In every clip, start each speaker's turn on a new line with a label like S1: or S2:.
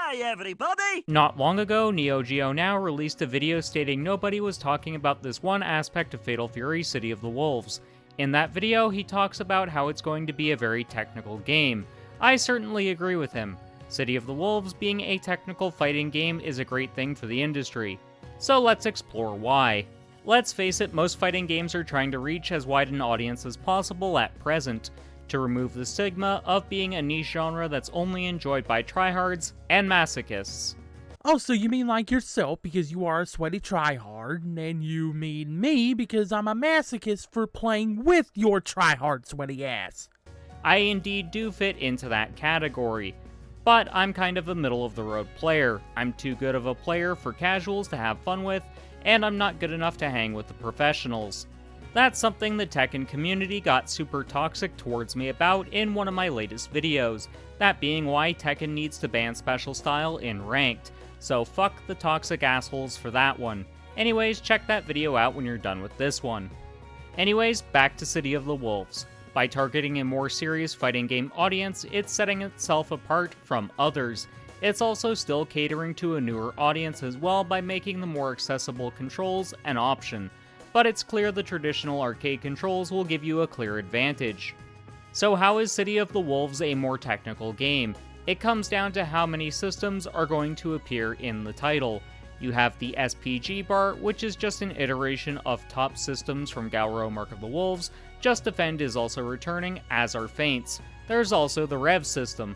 S1: Hi everybody!
S2: Not long ago, NeoGeoNow released a video stating nobody was talking about this one aspect of Fatal Fury City of the Wolves. In that video, he talks about how it's going to be a very technical game. I certainly agree with him. City of the Wolves being a technical fighting game is a great thing for the industry. So let's explore why. Let's face it, most fighting games are trying to reach as wide an audience as possible at present, to remove the stigma of being a niche genre that's only enjoyed by tryhards and masochists.
S3: Oh, so you mean like yourself because you are a sweaty tryhard, and you mean me because I'm a masochist for playing with your tryhard sweaty ass.
S2: I indeed do fit into that category, but I'm kind of a middle-of-the-road player. I'm too good of a player for casuals to have fun with, and I'm not good enough to hang with the professionals. That's something the Tekken community got super toxic towards me about in one of my latest videos, that being why Tekken needs to ban special style in Ranked, so fuck the toxic assholes for that one. Anyways, check that video out when you're done with this one. Anyways, back to City of the Wolves. By targeting a more serious fighting game audience, it's setting itself apart from others. It's also still catering to a newer audience as well by making the more accessible controls an option, but it's clear the traditional arcade controls will give you a clear advantage. So how is City of the Wolves a more technical game? It comes down to how many systems are going to appear in the title. You have the SPG bar, which is just an iteration of top systems from Gauro Mark of the Wolves. Just Defend is also returning, as are Feints. There's also the Rev system.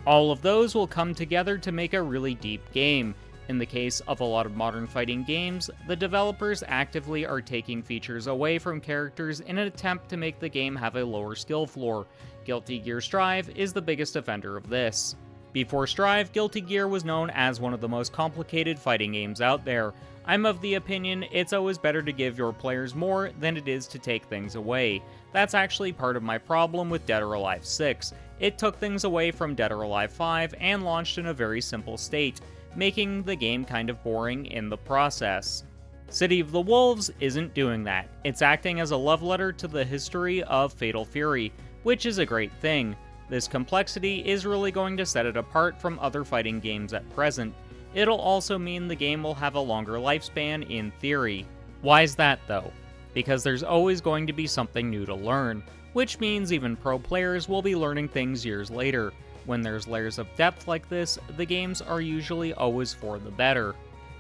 S2: All of those will come together to make a really deep game. In the case of a lot of modern fighting games, the developers actively are taking features away from characters in an attempt to make the game have a lower skill floor. Guilty Gear Strive is the biggest offender of this. Before Strive, Guilty Gear was known as one of the most complicated fighting games out there. I'm of the opinion it's always better to give your players more than it is to take things away. That's actually part of my problem with Dead or Alive 6. It took things away from Dead or Alive 5 and launched in a very simple state, making the game kind of boring in the process. City of the Wolves isn't doing that. It's acting as a love letter to the history of Fatal Fury, which is a great thing. This complexity is really going to set it apart from other fighting games at present. It'll also mean the game will have a longer lifespan in theory. Why is that though? Because there's always going to be something new to learn, which means even pro players will be learning things years later. When there's layers of depth like this, the games are usually always for the better.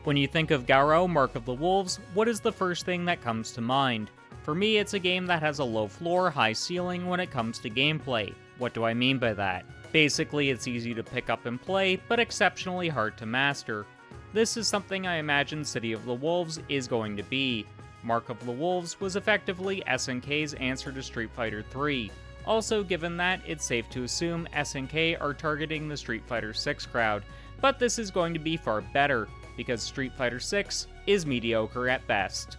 S2: When you think of Gauro Mark of the Wolves, what is the first thing that comes to mind? For me, it's a game that has a low floor, high ceiling when it comes to gameplay. What do I mean by that? Basically, it's easy to pick up and play, but exceptionally hard to master. This is something I imagine City of the Wolves is going to be. Mark of the Wolves was effectively SNK's answer to Street Fighter III. Also, given that, it's safe to assume SNK are targeting the Street Fighter VI crowd, but this is going to be far better, because Street Fighter VI is mediocre at best.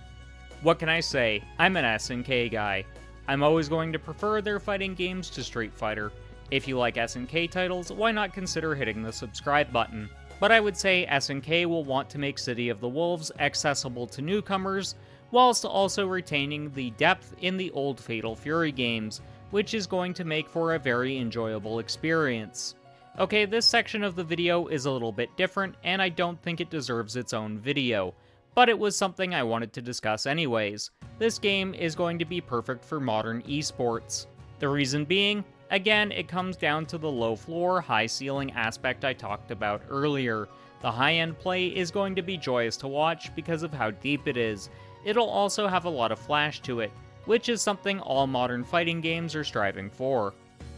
S2: What can I say? I'm an SNK guy. I'm always going to prefer their fighting games to Street Fighter. If you like SNK titles, why not consider hitting the subscribe button? But I would say SNK will want to make City of the Wolves accessible to newcomers, whilst also retaining the depth in the old Fatal Fury games, which is going to make for a very enjoyable experience. Okay, this section of the video is a little bit different, and I don't think it deserves its own video, but it was something I wanted to discuss anyways. This game is going to be perfect for modern esports. The reason being, again, it comes down to the low floor, high ceiling aspect I talked about earlier. The high-end play is going to be joyous to watch because of how deep it is. It'll also have a lot of flash to it, which is something all modern fighting games are striving for.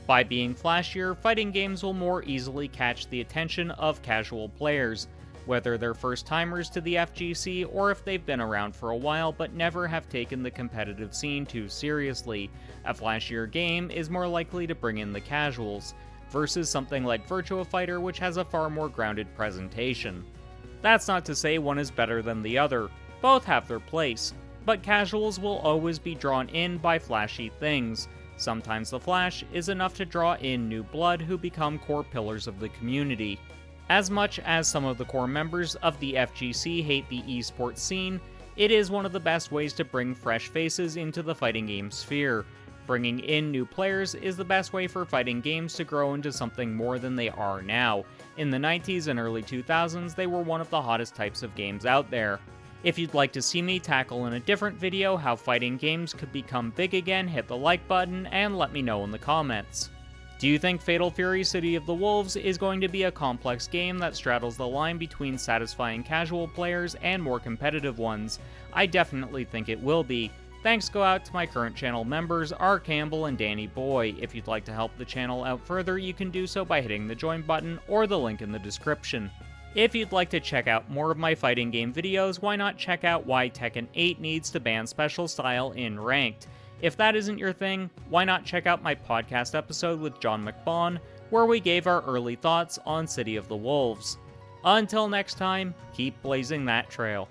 S2: By being flashier, fighting games will more easily catch the attention of casual players, whether they're first-timers to the FGC or if they've been around for a while but never have taken the competitive scene too seriously. A flashier game is more likely to bring in the casuals, versus something like Virtua Fighter, which has a far more grounded presentation. That's not to say one is better than the other. Both have their place, but casuals will always be drawn in by flashy things. Sometimes the flash is enough to draw in new blood who become core pillars of the community. As much as some of the core members of the FGC hate the esports scene, it is one of the best ways to bring fresh faces into the fighting game sphere. Bringing in new players is the best way for fighting games to grow into something more than they are now. In the 90s and early 2000s, they were one of the hottest types of games out there. If you'd like to see me tackle in a different video how fighting games could become big again, hit the like button and let me know in the comments. Do you think Fatal Fury City of the Wolves is going to be a complex game that straddles the line between satisfying casual players and more competitive ones? I definitely think it will be. Thanks go out to my current channel members, R. Campbell and Dani Boy. If you'd like to help the channel out further, you can do so by hitting the join button or the link in the description. If you'd like to check out more of my fighting game videos, why not check out why Tekken 8 needs to ban Special Style in Ranked. If that isn't your thing, why not check out my podcast episode with John McBaugh, where we gave our early thoughts on City of the Wolves. Until next time, keep blazing that trail.